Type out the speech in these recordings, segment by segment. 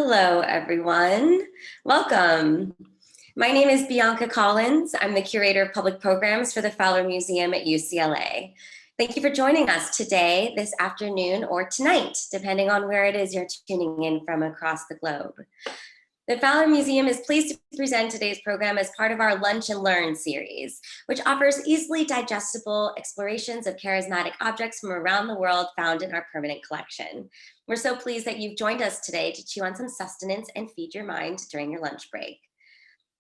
Hello, everyone. Welcome. My name is Bianca Collins. I'm the Curator of Public Programs for the Fowler Museum at UCLA. Thank you for joining us today, this afternoon, or tonight, depending on where it is you're tuning in from across the globe. The Fowler Museum is pleased to present today's program as part of our Lunch and Learn series, which offers easily digestible explorations of charismatic objects from around the world found in our permanent collection. We're so pleased that you've joined us today to chew on some sustenance and feed your mind during your lunch break.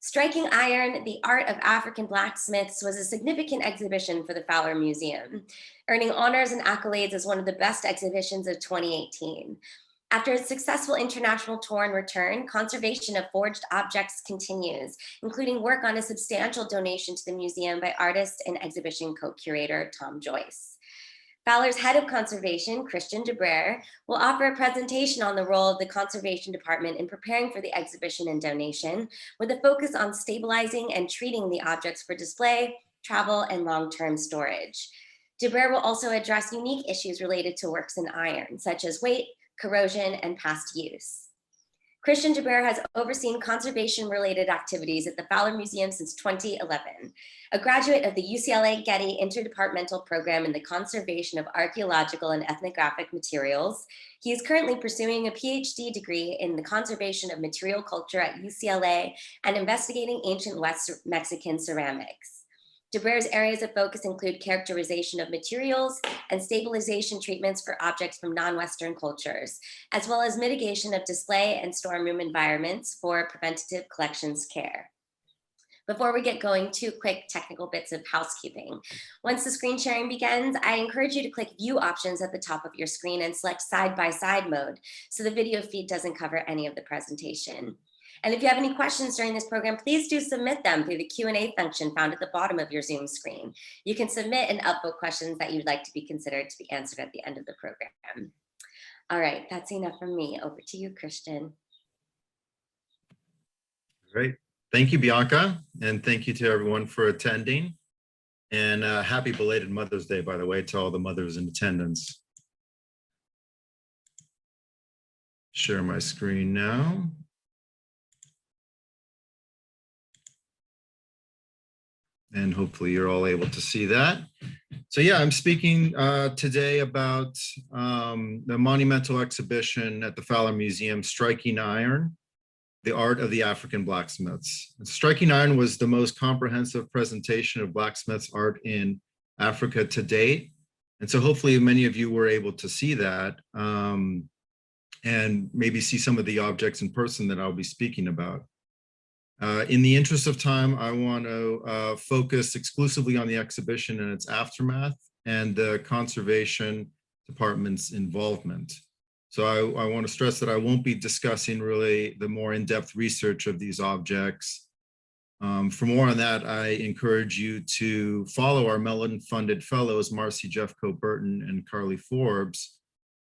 Striking Iron, the Art of African Blacksmiths was a significant exhibition for the Fowler Museum, earning honors and accolades as one of the best exhibitions of 2018. After its successful international tour and return, conservation of forged objects continues, including work on a substantial donation to the museum by artist and exhibition co-curator Tom Joyce. Fowler's head of conservation, Christian de Brer, will offer a presentation on the role of the conservation department in preparing for the exhibition and donation, with a focus on stabilizing and treating the objects for display, travel, and long-term storage. De Brer will also address unique issues related to works in iron, such as weight, corrosion, and past use. Christian de Brer has overseen conservation-related activities at the Fowler Museum since 2011. A graduate of the UCLA Getty Interdepartmental Program in the conservation of archaeological and ethnographic materials, he is currently pursuing a Ph.D. degree in the conservation of material culture at UCLA and investigating ancient West Mexican ceramics. De Brer's areas of focus include characterization of materials and stabilization treatments for objects from non-Western cultures, as well as mitigation of display and storeroom environments for preventative collections care. Before we get going, 2 quick technical bits of housekeeping. Once the screen sharing begins, I encourage you to click view options at the top of your screen and select side-by-side mode, so the video feed doesn't cover any of the presentation. And if you have any questions during this program, please do submit them through the Q&A function found at the bottom of your Zoom screen. You can submit and upvote questions that you'd like to be considered to be answered at the end of the program. All right, that's enough from me. Over to you, Christian. Great. Thank you, Bianca, and thank you to everyone for attending. And happy belated Mother's Day, by the way, to all the mothers in attendance. Share my screen now. And hopefully you're all able to see that. So yeah, I'm speaking today about the monumental exhibition at the Fowler Museum, Striking Iron, the Art of the African Blacksmiths. Striking Iron was the most comprehensive presentation of blacksmiths' art in Africa to date. And so hopefully many of you were able to see that and maybe see some of the objects in person that I'll be speaking about. In the interest of time, I want to focus exclusively on the exhibition and its aftermath and the conservation department's involvement. So I want to stress that I won't be discussing really the more in-depth research of these objects. For more on that, I encourage you to follow our Mellon-funded fellows, Marcy Jeffcoat-Burton and Carly Forbes,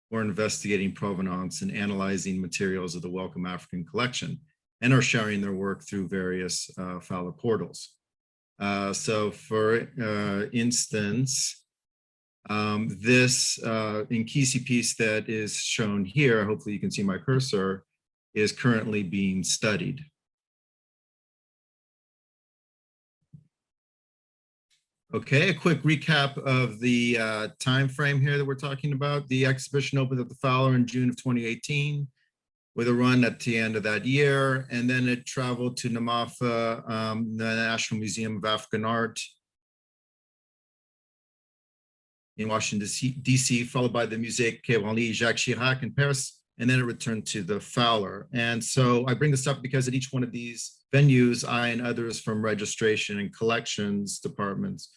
who are investigating provenance and analyzing materials of the Welcome African Collection, and are sharing their work through various Fowler portals. So for instance, this Nkisi piece that is shown here, hopefully you can see my cursor, is currently being studied. Okay, a quick recap of the time frame here that we're talking about. The exhibition opened at the Fowler in June of 2018. With a run at the end of that year, and then it traveled to NAMAFA, the National Museum of African Art in Washington, D.C., followed by the Musée Quai Branly Jacques Chirac in Paris, and then it returned to the Fowler. And so I bring this up because at each one of these venues, I and others from registration and collections departments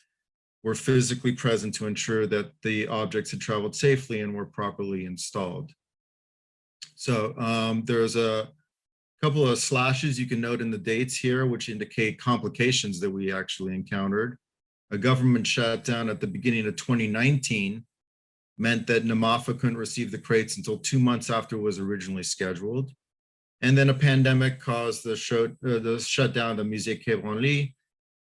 were physically present to ensure that the objects had traveled safely and were properly installed. So there's a couple of slashes you can note in the dates here, which indicate complications that we actually encountered. A government shutdown at the beginning of 2019 meant that NAMAFA couldn't receive the crates until 2 months after it was originally scheduled. And then a pandemic caused the shutdown of the Musée Quai Branly,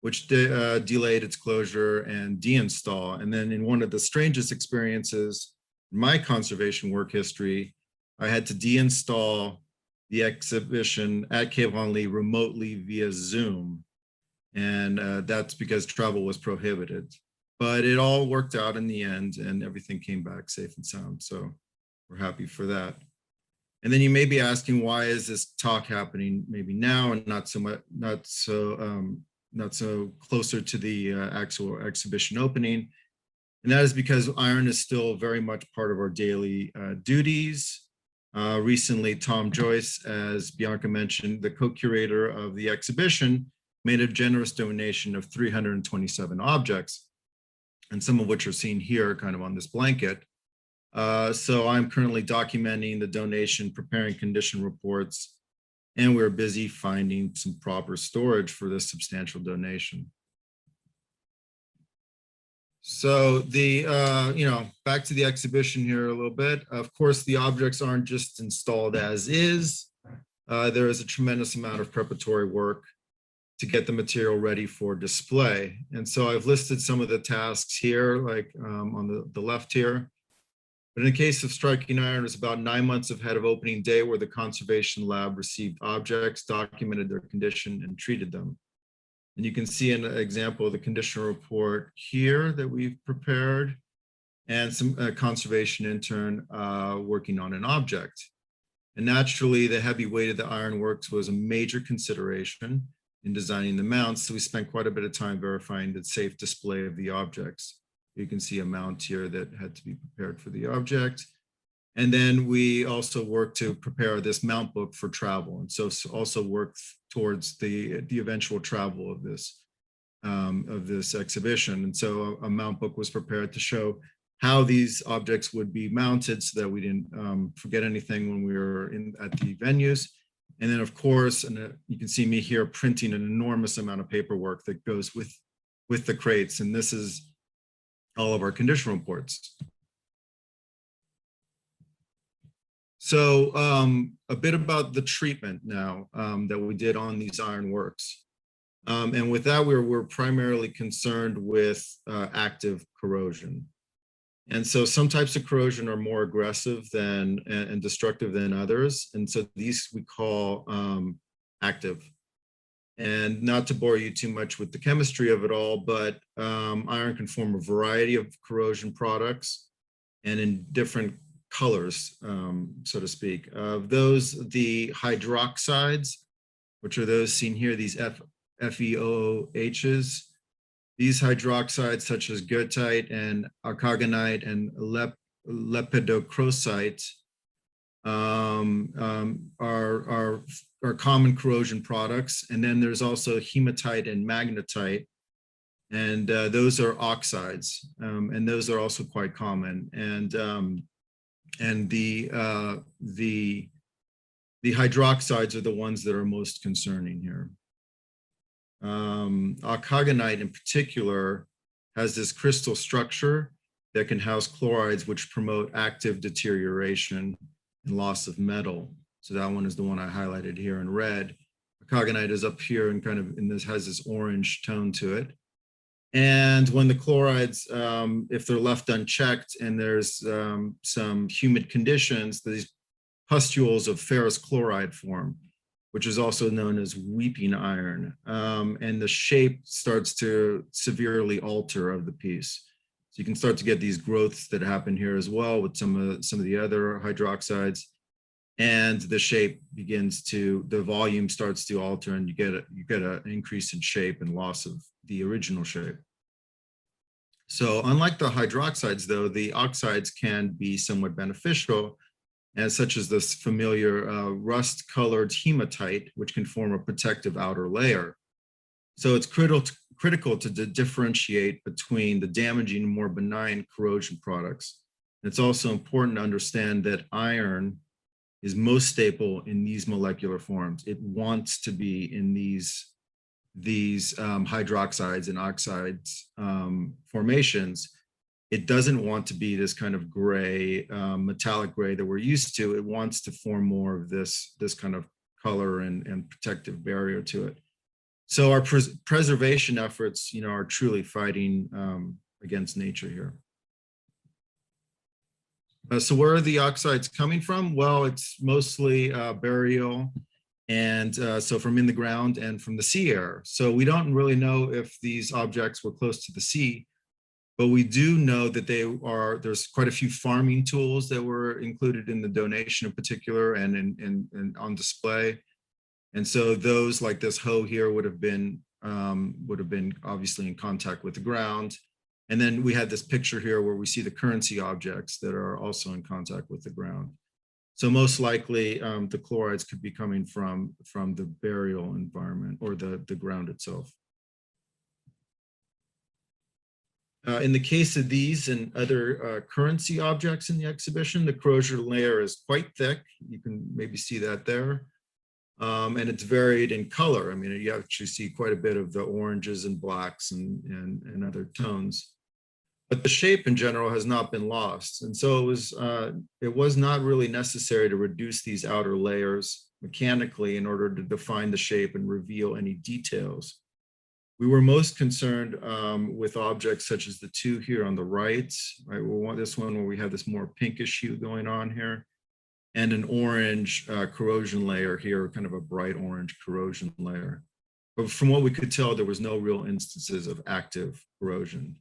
which delayed its closure and deinstall. And then in one of the strangest experiences in my conservation work history, I had to deinstall the exhibition at Cave Henley remotely via Zoom. And that's because travel was prohibited. But it all worked out in the end and everything came back safe and sound. So we're happy for that. And then you may be asking, why is this talk happening maybe now and not so closer to the actual exhibition opening? And that is because iron is still very much part of our daily duties. Recently, Tom Joyce, as Bianca mentioned, the co-curator of the exhibition, made a generous donation of 327 objects, and some of which are seen here kind of on this blanket. So I'm currently documenting the donation, preparing condition reports, and we're busy finding some proper storage for this substantial donation. So back to the exhibition here a little bit. Of course, the objects aren't just installed as is. There is a tremendous amount of preparatory work to get the material ready for display. And so I've listed some of the tasks here, like on the left here. But in the case of striking iron, it was about 9 months ahead of opening day where the conservation lab received objects, documented their condition, and treated them. And you can see an example of the condition report here that we've prepared, and some conservation intern working on an object. And naturally, the heavy weight of the ironworks was a major consideration in designing the mounts. So we spent quite a bit of time verifying the safe display of the objects. You can see a mount here that had to be prepared for the object. And then we also worked to prepare this mount book for travel. And so also worked towards the eventual travel of this exhibition. And so a mount book was prepared to show how these objects would be mounted so that we didn't forget anything when we were at the venues. And then of course, and you can see me here printing an enormous amount of paperwork that goes with the crates. And this is all of our condition reports. So a bit about the treatment now that we did on these ironworks. And with that, we're primarily concerned with active corrosion. And so some types of corrosion are more aggressive and destructive than others. And so these we call active. And not to bore you too much with the chemistry of it all, but iron can form a variety of corrosion products and in different colors, so to speak. Of those, the hydroxides, which are those seen here, these FeOOHs, these hydroxides such as goethite and archagonite and lepidocrosite are common corrosion products. And then there's also hematite and magnetite, and those are oxides, and those are also quite common. And the hydroxides are the ones that are most concerning here. Archagonite in particular has this crystal structure that can house chlorides, which promote active deterioration and loss of metal. So that one is the one I highlighted here in red. Archagonite is up here and kind of has this orange tone to it. And when the chlorides, if they're left unchecked and there's some humid conditions, these pustules of ferrous chloride form, which is also known as weeping iron. And the shape starts to severely alter of the piece. So you can start to get these growths that happen here as well with some of the other hydroxides. And the shape the volume starts to alter, and you get an increase in shape and loss of the original shape. So unlike the hydroxides though, the oxides can be somewhat beneficial, and such as this familiar rust-colored hematite, which can form a protective outer layer. So it's critical to differentiate between the damaging and more benign corrosion products. It's also important to understand that iron is most stable in these molecular forms. It wants to be in these hydroxides and oxides formations. It doesn't want to be this kind of gray, metallic gray that we're used to. It wants to form more of this kind of color and protective barrier to it. So our preservation efforts, are truly fighting against nature here. So where are the oxides coming from? Well, it's mostly burial, and so from in the ground and from the sea air. So we don't really know if these objects were close to the sea, but we do know that there's quite a few farming tools that were included in the donation in particular and on display. And so those, like this hoe here, would have been obviously in contact with the ground. And then we had this picture here where we see the currency objects that are also in contact with the ground. So most likely the chlorides could be coming from the burial environment or the ground itself. In the case of these and other currency objects in the exhibition, the corrosion layer is quite thick. You can maybe see that there. And it's varied in color. I mean, you actually see quite a bit of the oranges and blacks and other tones. But the shape in general has not been lost. And so it was not really necessary to reduce these outer layers mechanically in order to define the shape and reveal any details. We were most concerned with objects such as the two here on the right. Right, we want this one where we have this more pinkish hue going on here, and an orange corrosion layer here, kind of a bright orange corrosion layer. But from what we could tell, there was no real instances of active corrosion.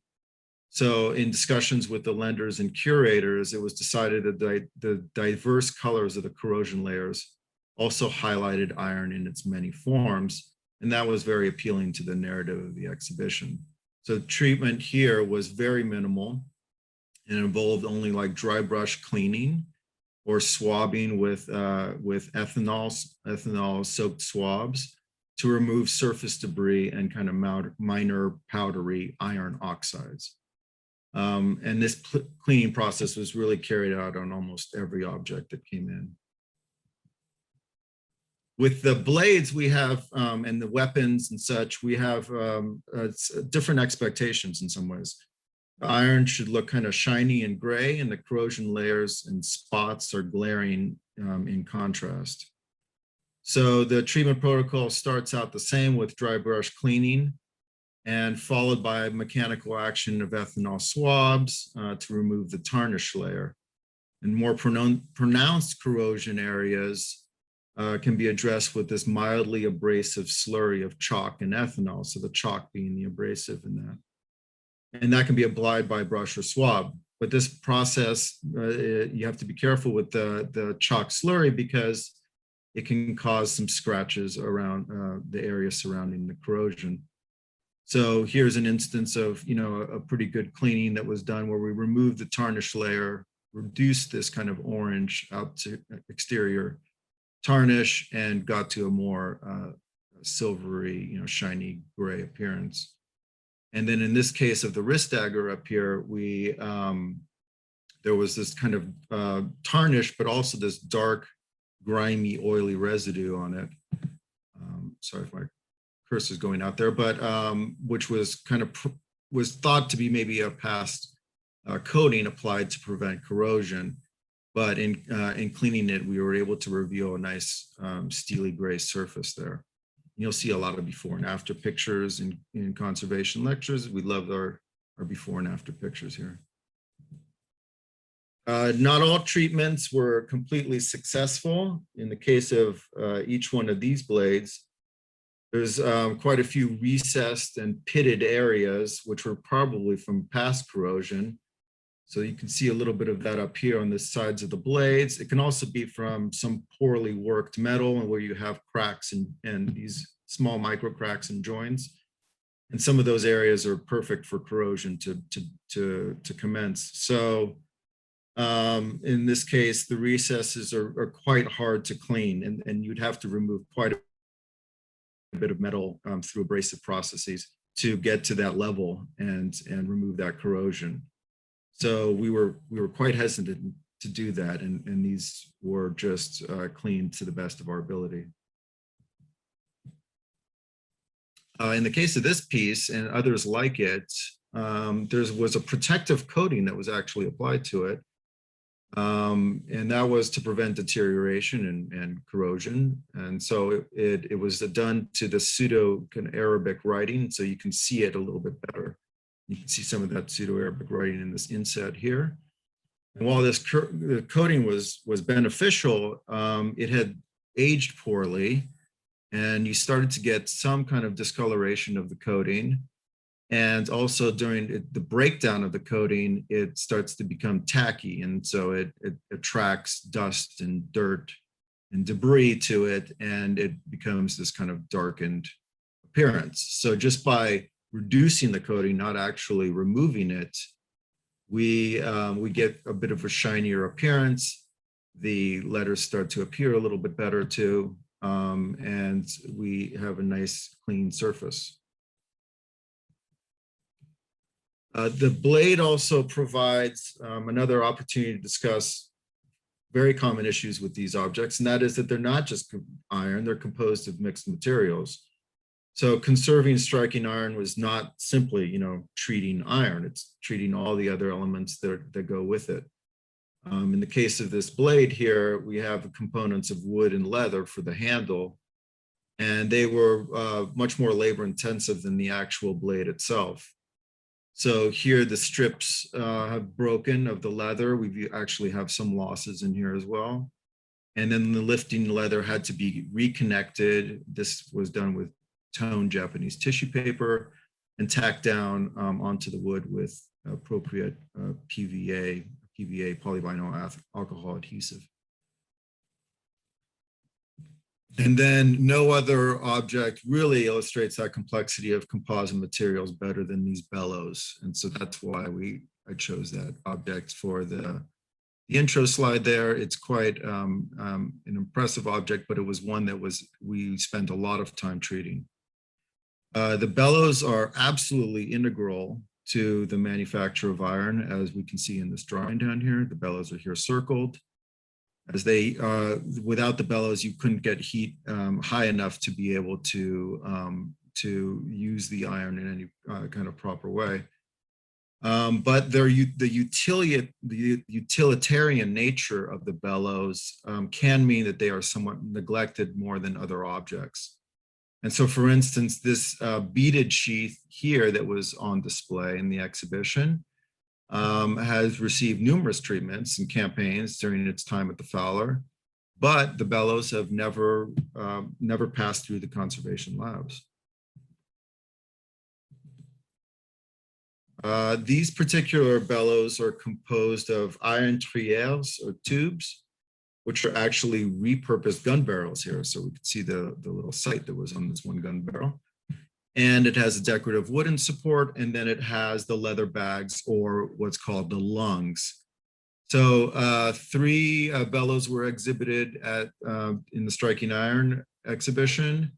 So in discussions with the lenders and curators, it was decided that the diverse colors of the corrosion layers also highlighted iron in its many forms, and that was very appealing to the narrative of the exhibition. So treatment here was very minimal and involved only like dry brush cleaning or swabbing with ethanol soaked swabs to remove surface debris and kind of minor powdery iron oxides. And this cleaning process was really carried out on almost every object that came in. With the blades we have, and the weapons and such, we have different expectations in some ways. The iron should look kind of shiny and gray, and the corrosion layers and spots are glaring in contrast. So the treatment protocol starts out the same with dry brush cleaning, and followed by mechanical action of ethanol swabs to remove the tarnish layer. And more pronounced corrosion areas can be addressed with this mildly abrasive slurry of chalk and ethanol, so the chalk being the abrasive in that. And that can be applied by brush or swab. But this process, you have to be careful with the chalk slurry because it can cause some scratches around the area surrounding the corrosion. So here's an instance of, a pretty good cleaning that was done where we removed the tarnish layer, reduced this kind of orange out to exterior tarnish, and got to a more silvery, shiny gray appearance. And then in this case of the wrist dagger up here, there was this kind of tarnish, but also this dark, grimy, oily residue on it. Sorry if my cursor's going out there, but which was was thought to be maybe a past coating applied to prevent corrosion. But in cleaning it, we were able to reveal a nice steely gray surface there. You'll see a lot of before and after pictures in conservation lectures. We love our before and after pictures here. Not all treatments were completely successful. In the case of each one of these blades, there's quite a few recessed and pitted areas, which were probably from past corrosion. So you can see a little bit of that up here on the sides of the blades. It can also be from some poorly worked metal and where you have cracks and these small micro cracks and joints. And some of those areas are perfect for corrosion to commence. So in this case, the recesses are quite hard to clean, and you'd have to remove quite a bit of metal through abrasive processes to get to that level and remove that corrosion. So we were quite hesitant to do that, and these were just cleaned to the best of our ability. In the case of this piece and others like it, there was a protective coating that was actually applied to it. And that was to prevent deterioration and corrosion. And so it was done to the pseudo Arabic writing, so you can see it a little bit better. You can see some of that pseudo-Arabic writing in this inset here. And while the coating was beneficial, it had aged poorly, and you started to get some kind of discoloration of the coating. And also during the breakdown of the coating, it starts to become tacky. And so it attracts dust and dirt and debris to it, and it becomes this kind of darkened appearance. So just by reducing the coating, not actually removing it, we get a bit of a shinier appearance. The letters start to appear a little bit better too, and we have a nice clean surface. The blade also provides another opportunity to discuss very common issues with these objects, and that is that they're not just iron, they're composed of mixed materials. So conserving striking iron was not simply, treating iron, it's treating all the other elements that go with it. In the case of this blade here, we have components of wood and leather for the handle, and they were much more labor intensive than the actual blade itself. So here the strips have broken of the leather. We actually have some losses in here as well. And then the lifting leather had to be reconnected. This was done with toned Japanese tissue paper and tacked down onto the wood with appropriate PVA polyvinyl alcohol adhesive. And then no other object really illustrates that complexity of composite materials better than these bellows. And so that's why I chose that object for the intro slide there. It's quite an impressive object, but it was one that we spent a lot of time treating. The bellows are absolutely integral to the manufacture of iron, as we can see in this drawing down here. The bellows are here circled. As they, without the bellows, you couldn't get heat high enough to be able to use the iron in any kind of proper way. But the utilitarian nature of the bellows can mean that they are somewhat neglected more than other objects. And so, for instance, this beaded sheath here that was on display in the exhibition has received numerous treatments and campaigns during its time at the Fowler, but the bellows have never passed through the conservation labs. These particular bellows are composed of iron triels or tubes, which are actually repurposed gun barrels here. So we could see the little sight that was on this one gun barrel. And it has a decorative wooden support, and then it has the leather bags, or what's called the lungs. So 3 bellows were exhibited in the Striking Iron exhibition.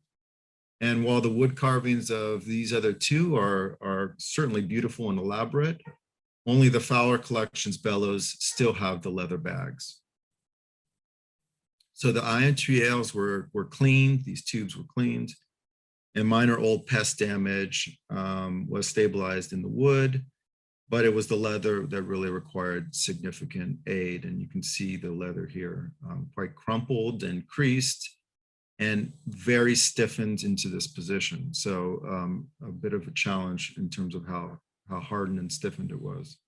And while the wood carvings of these other 2 are certainly beautiful and elaborate, only the Fowler Collection's bellows still have the leather bags. So the iron triels were cleaned, these tubes were cleaned, and minor old pest damage was stabilized in the wood, but it was the leather that really required significant aid. And you can see the leather here, quite crumpled and creased and very stiffened into this position. So a bit of a challenge in terms of how hardened and stiffened it was.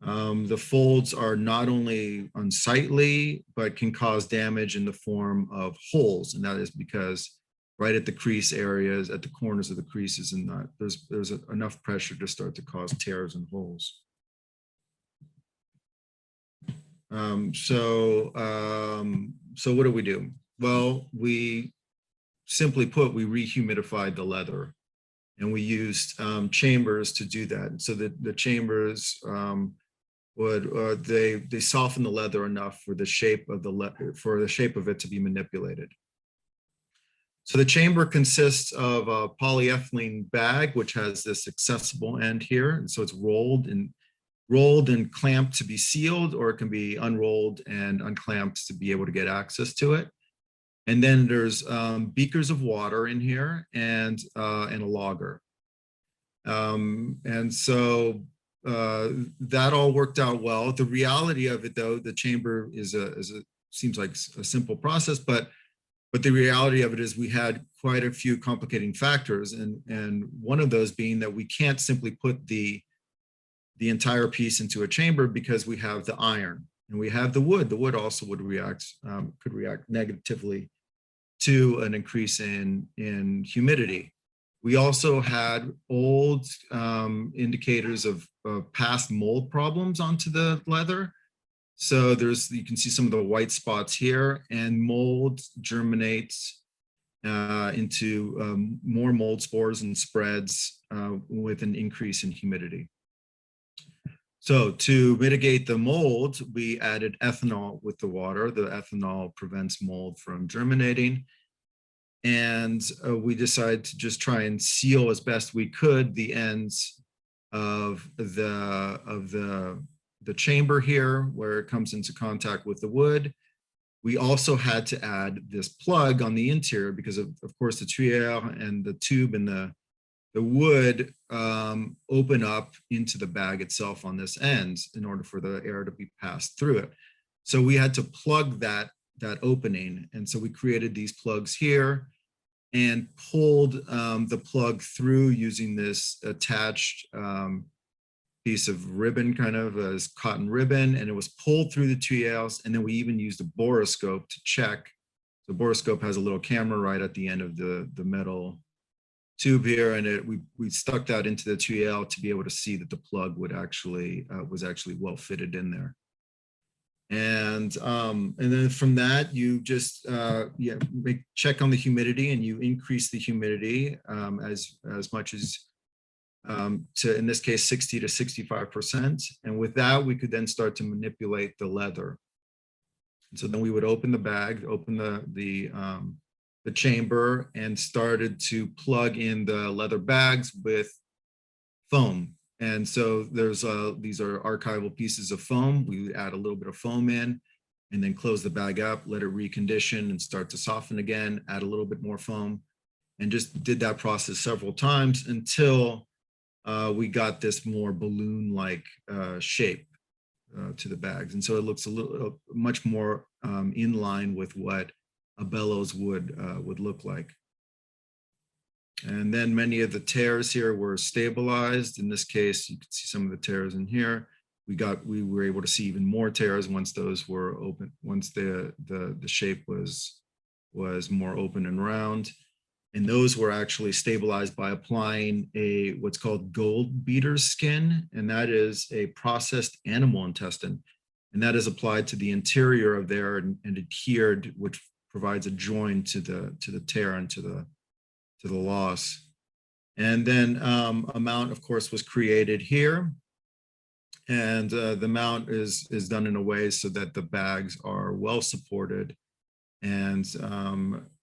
The folds are not only unsightly, but can cause damage in the form of holes. And that is because right at the crease areas, at the corners of the creases, and there's enough pressure to start to cause tears and holes. So what do we do? Well, we simply put, we rehumidified the leather, and we used chambers to do that. So the chambers they soften the leather enough for the shape of it to be manipulated. So the chamber consists of a polyethylene bag, which has this accessible end here. And so it's rolled and clamped to be sealed, or it can be unrolled and unclamped to be able to get access to it. And then there's beakers of water in here and a logger. And so that all worked out well. The reality of it, though, the chamber seems like a simple process, but the reality of it is we had quite a few complicating factors, and one of those being that we can't simply put the the entire piece into a chamber because we have the iron and we have the wood. The wood also would react, could react negatively to an increase in humidity. We also had old indicators of past mold problems onto the leather. So you can see some of the white spots here, and mold germinates into more mold spores and spreads with an increase in humidity. So to mitigate the mold, we added ethanol with the water. The ethanol prevents mold from germinating. And we decided to just try and seal as best we could the ends of the chamber here where it comes into contact with the wood. We also had to add this plug on the interior because of course the tuyere and the tube and the wood open up into the bag itself on this end in order for the air to be passed through it. So we had to plug that opening. And so we created these plugs here and pulled the plug through using this attached piece of ribbon, kind of as cotton ribbon, and it was pulled through the tuyères. And then we even used a borescope to check. The borescope has a little camera right at the end of the metal tube here, and we stuck that into the tuyere to be able to see that the plug would actually was actually well fitted in there. And then from that, you just check on the humidity, and you increase the humidity as much as to, in this case, 60 to 65%. And with that, we could then start to manipulate the leather. And so then we would open the bag, open the chamber, and started to plug in the leather bags with foam. And so these are archival pieces of foam. We would add a little bit of foam in and then close the bag up, let it recondition and start to soften again, add a little bit more foam, and just did that process several times until we got this more balloon-like shape to the bags. And so it looks much more in line with what a bellows would look like. And then many of the tears here were stabilized. In this case, you can see some of the tears in here. We were able to see even more tears once those were open, once the shape was more open and round. And those were actually stabilized by applying what's called gold beater's skin. And that is a processed animal intestine. And that is applied to the interior of there and adhered, which provides a join to the tear and to the loss. And then a mount, of course, was created here. And the mount is done in a way so that the bags are well supported and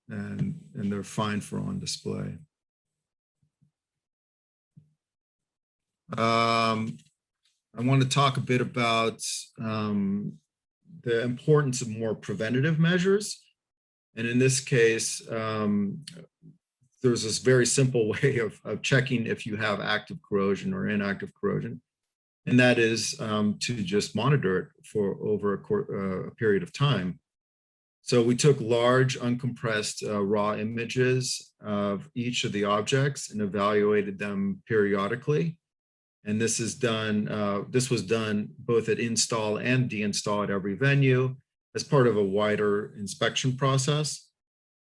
they're fine for on display. I want to talk a bit about the importance of more preventative measures. And in this case, there's this very simple way of checking if you have active corrosion or inactive corrosion. And that is to just monitor it for over a period of time. So we took large uncompressed raw images of each of the objects and evaluated them periodically. And this was done both at install and deinstall at every venue as part of a wider inspection process.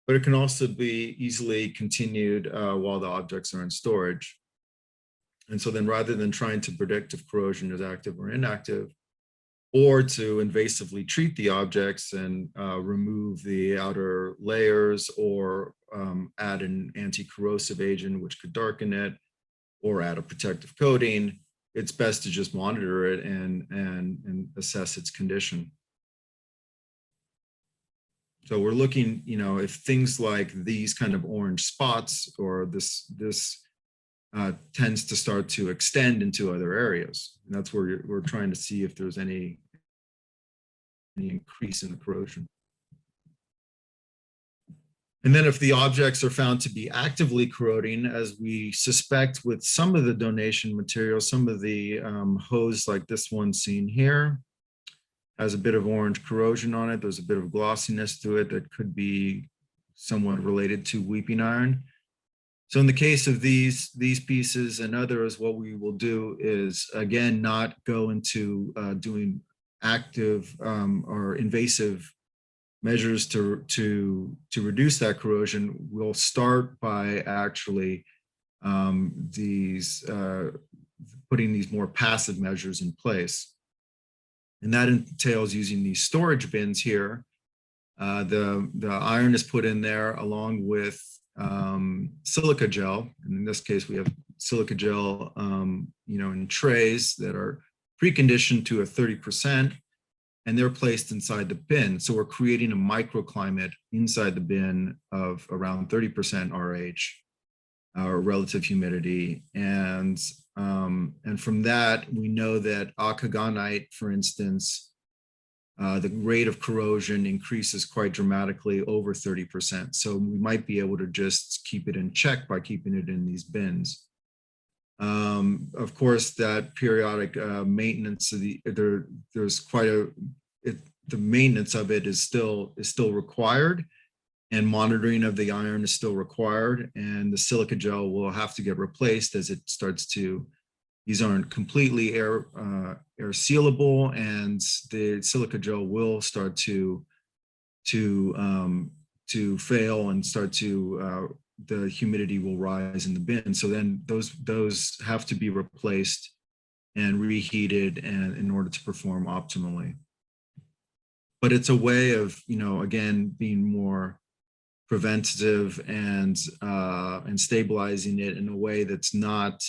But it can also be easily continued while the objects are in storage. And so then rather than trying to predict if corrosion is active or inactive, or to invasively treat the objects and remove the outer layers or add an anti-corrosive agent which could darken it, or add a protective coating, it's best to just monitor it and assess its condition. So we're looking, if things like these kind of orange spots or this tends to start to extend into other areas. And that's where we're trying to see if there's any increase in the corrosion. And then if the objects are found to be actively corroding, as we suspect with some of the donation material, some of the hose like this one seen here, has a bit of orange corrosion on it. There's a bit of glossiness to it that could be somewhat related to weeping iron. So in the case of these pieces and others, what we will do is, again, not go into doing active or invasive measures to reduce that corrosion. We'll start by actually putting these more passive measures in place. And that entails using these storage bins here. The iron is put in there along with silica gel. And in this case, we have silica gel, in trays that are preconditioned to a 30%, and they're placed inside the bin. So we're creating a microclimate inside the bin of around 30% RH, or relative humidity. And from that, we know that octagonite, for instance, the rate of corrosion increases quite dramatically over 30%. So we might be able to just keep it in check by keeping it in these bins. Of course, that periodic maintenance of there's quite the maintenance of it is still required, and monitoring of the iron is still required, and the silica gel will have to get replaced as it starts to. These aren't completely air sealable, and the silica gel will start to fail and start to the humidity will rise in the bin. So then those have to be replaced and reheated and in order to perform optimally. But it's a way of, again, being more preventative and stabilizing it in a way that's not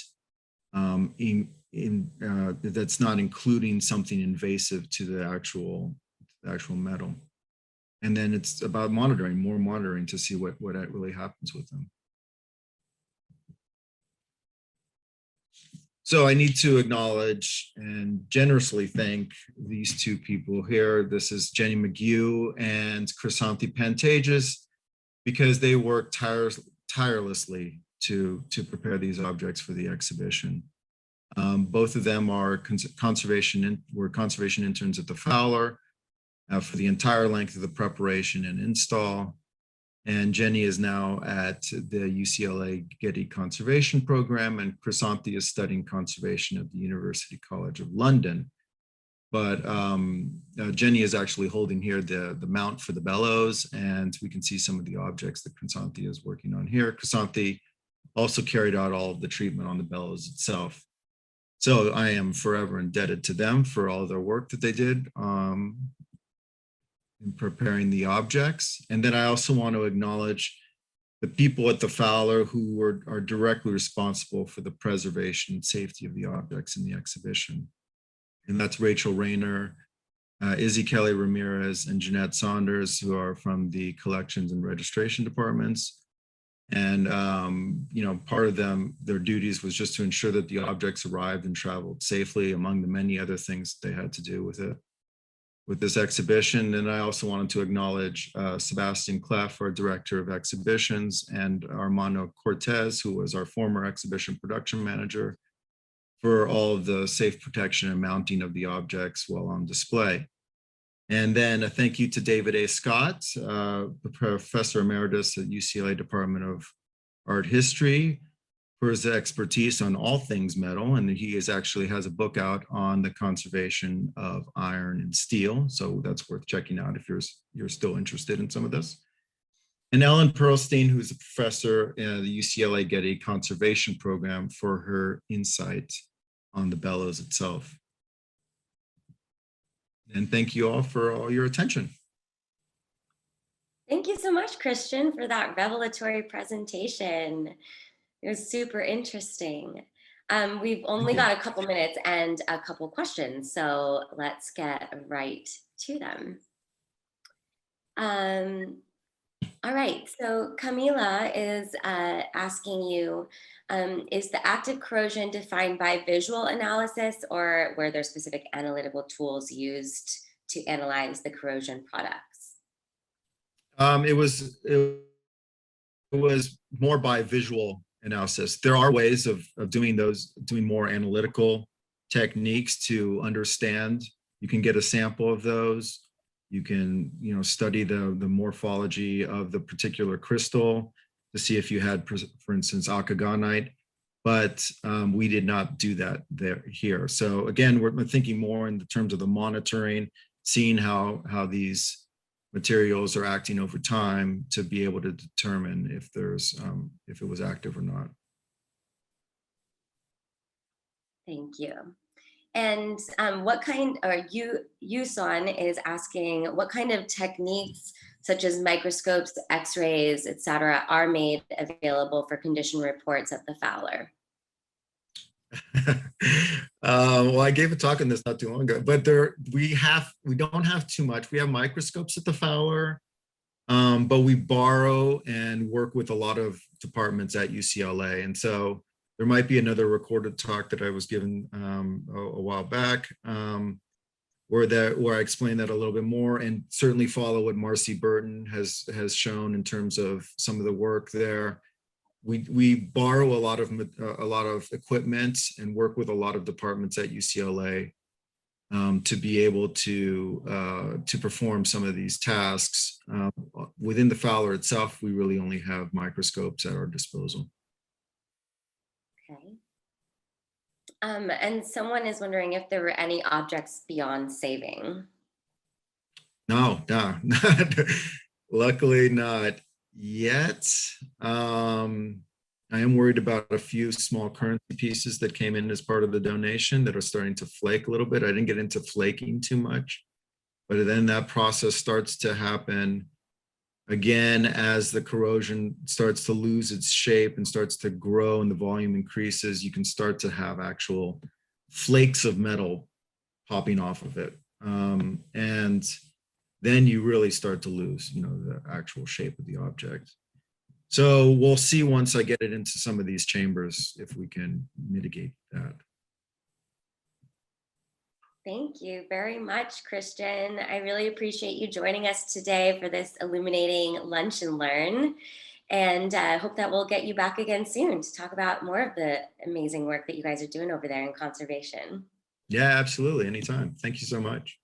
that's not including something invasive to the actual metal. And then it's about more monitoring to see what really happens with them. So I need to acknowledge and generously thank these two people here. This is Jenny McGew and Chrysanthi Pantages, because they worked tirelessly to prepare these objects for the exhibition. Both of them are conservation interns at the Fowler for the entire length of the preparation and install. And Jenny is now at the UCLA Getty Conservation Program, and Chrysanthi is studying conservation at the University College of London. But Jenny is actually holding here the mount for the bellows, and we can see some of the objects that Chrysanthi is working on here. Chrysanthi also carried out all of the treatment on the bellows itself. So I am forever indebted to them for all their work that they did in preparing the objects. And then I also want to acknowledge the people at the Fowler who are directly responsible for the preservation and safety of the objects in the exhibition. And that's Rachel Rayner, Izzy Kelly Ramirez, and Jeanette Saunders, who are from the collections and registration departments. And part of their duties was just to ensure that the objects arrived and traveled safely, among the many other things they had to do with this exhibition. And I also wanted to acknowledge Sebastian Cleff, our director of exhibitions, and Armando Cortez, who was our former exhibition production manager, for all of the safe protection and mounting of the objects while on display. And then a thank you to David A. Scott, the Professor Emeritus at UCLA Department of Art History, for his expertise on all things metal. And he actually has a book out on the conservation of iron and steel. So that's worth checking out if you're still interested in some of this. And Ellen Perlstein, who's a professor in the UCLA Getty Conservation Program, for her insight on the bellows itself. And thank you all for all your attention. Thank you so much, Christian, for that revelatory presentation. It was super interesting. We've only got a couple minutes and a couple questions, so let's get right to them. All right, so Camila is asking you, is the active corrosion defined by visual analysis, or were there specific analytical tools used to analyze the corrosion products? It was more by visual analysis. There are ways of doing more analytical techniques to understand. You can get a sample of those. You can, study the morphology of the particular crystal to see if you had, for instance, alkagonite, but we did not do that here. So again, we're thinking more in the terms of the monitoring, seeing how these materials are acting over time to be able to determine if there's if it was active or not. Thank you. And what kind, or Yuson is asking, what kind of techniques such as microscopes, x-rays, etc., are made available for condition reports at the Fowler? Well, I gave a talk on this not too long ago, but we don't have too much. We have microscopes at the Fowler, but we borrow and work with a lot of departments at UCLA, and so there might be another recorded talk that I was given a while back, where I explain that a little bit more, and certainly follow what Marcy Burton has shown in terms of some of the work there. We borrow a lot of equipment and work with a lot of departments at UCLA to be able to perform some of these tasks. Within the Fowler itself, we really only have microscopes at our disposal. Okay. And someone is wondering if there were any objects beyond saving. No, luckily not yet. I am worried about a few small currency pieces that came in as part of the donation that are starting to flake a little bit. I didn't get into flaking too much, but then that process starts to happen again as the corrosion starts to lose its shape and starts to grow and the volume increases. You can start to have actual flakes of metal popping off of it. And then you really start to lose, the actual shape of the object. So we'll see once I get it into some of these chambers if we can mitigate that. Thank you very much, Christian. I really appreciate you joining us today for this illuminating lunch and learn. And I hope that we'll get you back again soon to talk about more of the amazing work that you guys are doing over there in conservation. Yeah, absolutely. Anytime. Thank you so much.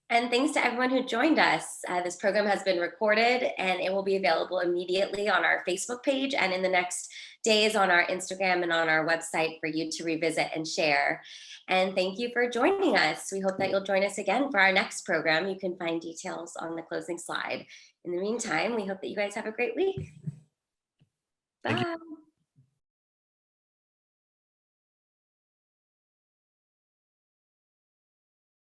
And thanks to everyone who joined us. This program has been recorded and it will be available immediately on our Facebook page and in the next days on our Instagram and on our website for you to revisit and share. And thank you for joining us. We hope that you'll join us again for our next program. You can find details on the closing slide. In the meantime, we hope that you guys have a great week. Bye.